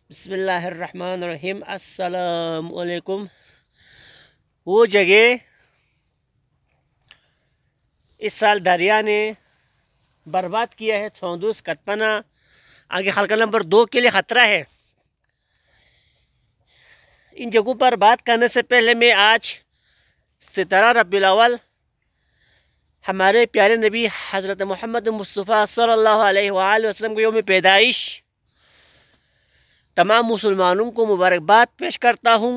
बिस्मिल्लाहिर्रहमानिर्रहीम। अस्सलाम वालेकुम। वो जगह इस साल दरिया ने बर्बाद किया है, सौंदूस कतपना आगे हल्का नंबर 2 के लिए ख़तरा है। इन जगहों पर बात करने से पहले मैं आज 17 रबीउल अव्वल हमारे प्यारे नबी हज़रत मोहम्मद मुस्तफ़ा सल्लल्लाहु अलैहि वसल्लम के यौम पैदाइश तमाम मुसलमानों को मुबारकबाद पेश करता हूँ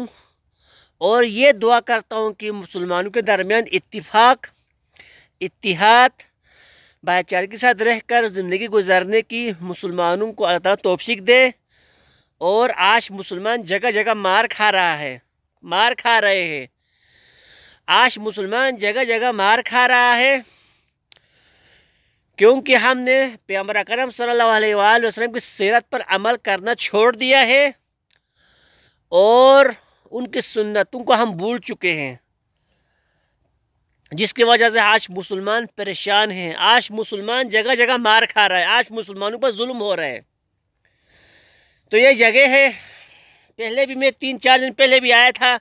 और ये दुआ करता हूँ कि मुसलमानों के दरमियान इत्तिफाक, इत्तिहाद, भाईचारे के साथ रहकर ज़िंदगी गुजारने की मुसलमानों को अल्लाह ताला तौफीक दे। और आज मुसलमान जगह जगह मार खा रहे हैं। आज मुसलमान जगह जगह मार खा रहा है क्योंकि हमने पैगंबर अकरम सल्लल्लाहु अलैहि वसल्लम की सीरत पर अमल करना छोड़ दिया है और उनकी सुन्नतों को हम भूल चुके हैं, जिसकी वजह से आज मुसलमान परेशान हैं। आज मुसलमान जगह जगह मार खा रहा है, आज मुसलमानों पर जुल्म हो रहा है। तो ये जगह है, पहले भी मैं 3-4 दिन पहले भी आया था,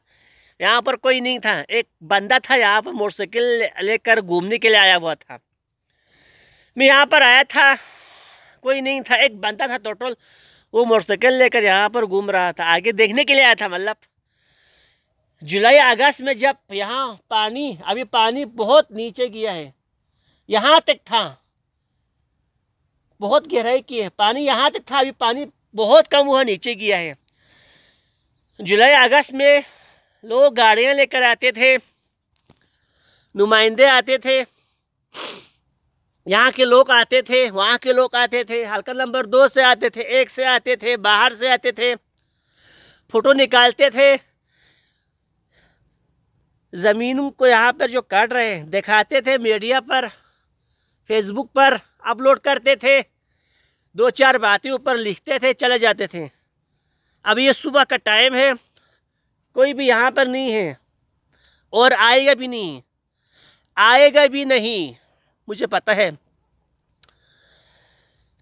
यहाँ पर कोई नहीं था। एक बंदा था यहाँ पर मोटरसाइकिल लेकर घूमने के लिए आया हुआ था। मैं यहाँ पर आया था, कोई नहीं था, एक बंदा था टोटल, वो मोटरसाइकिल लेकर यहाँ पर घूम रहा था। आगे देखने के लिए आया था। मतलब जुलाई अगस्त में जब यहाँ अभी पानी बहुत नीचे गया है, यहाँ तक था, बहुत गहराई की है, पानी यहाँ तक था, अभी पानी बहुत कम हुआ, नीचे गया है। जुलाई अगस्त में लोग गाड़ियाँ लेकर आते थे, नुमाइंदे आते थे, यहाँ के लोग आते थे, वहाँ के लोग आते थे, हल्का नंबर 2 से आते थे, 1 से आते थे, बाहर से आते थे, फ़ोटो निकालते थे, ज़मीनों को यहाँ पर जो काट रहे हैं दिखाते थे, मीडिया पर, फेसबुक पर अपलोड करते थे, 2-4 बातें ऊपर लिखते थे, चले जाते थे। अब ये सुबह का टाइम है, कोई भी यहाँ पर नहीं है और आएगा भी नहीं, मुझे पता है।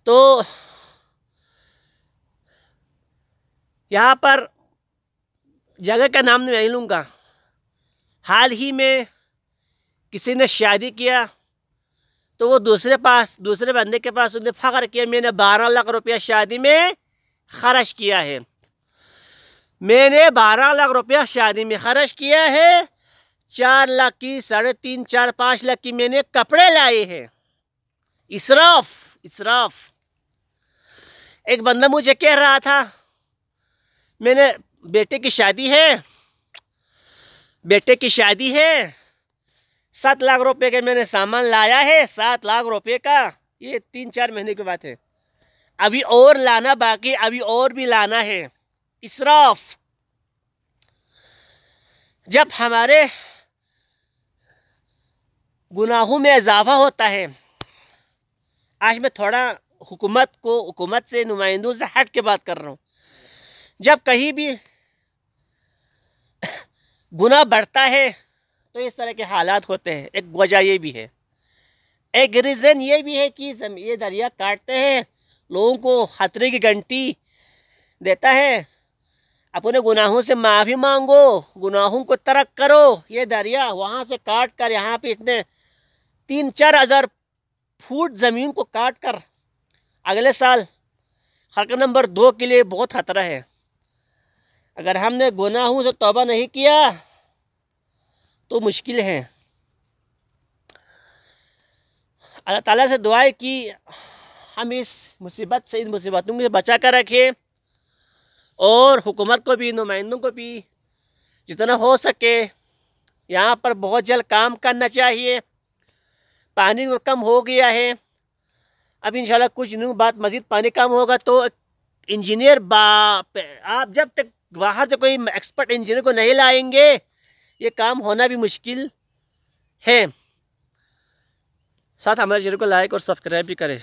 तो यहाँ पर जगह का नाम नहीं लूँगा। हाल ही में किसी ने शादी किया तो वो दूसरे बंदे के पास उसने फ़ख्र किया, मैंने 12 लाख रुपया शादी में खर्च किया है, मैंने 12 लाख रुपया शादी में खर्च किया है, 4 लाख की, 3.5, 4, 5 लाख की मैंने कपड़े लाए हैं। इसराफ। एक बंदा मुझे कह रहा था, मैंने बेटे की शादी है, 7 लाख रुपए के मैंने सामान लाया है, 7 लाख रुपए का। ये 3-4 महीने की बात है, अभी और लाना बाकी, अभी और भी लाना है। इसराफ। जब हमारे गुनाहों में इजाफा होता है, आज मैं थोड़ा हुकूमत से, नुमाइंदों से हट के बात कर रहा हूँ। जब कहीं भी गुनाह बढ़ता है तो इस तरह के हालात होते हैं। एक वजह ये भी है, एक रीज़न ये भी है कि ये दरिया काटते हैं, लोगों को खतरे की घंटी देता है। अपने गुनाहों से माफ़ी मांगो, गुनाहों को तर्क करो। ये दरिया वहाँ से काट कर यहाँ पे इतने 3-4 हज़ार फुट ज़मीन को काट कर अगले साल खरका नंबर 2 के लिए बहुत खतरा है। अगर हमने गुनाहों से तौबा नहीं किया तो मुश्किल है। अल्लाह ताला से दुआ है कि हम इस मुसीबत से, इन मुसीबतों से बचा कर रखें और हुकूमत को भी, नुमाइंदों को भी जितना हो सके यहाँ पर बहुत जल्द काम करना चाहिए। पानी तो कम हो गया है, अब इंशाल्लाह कुछ दिनों बाद मज़ीद पानी कम होगा तो इंजीनियर आप जब तक बाहर से कोई एक्सपर्ट इंजीनियर को नहीं लाएंगे ये काम होना भी मुश्किल है। साथ हमारे चैनल को लाइक और सब्सक्राइब भी करें।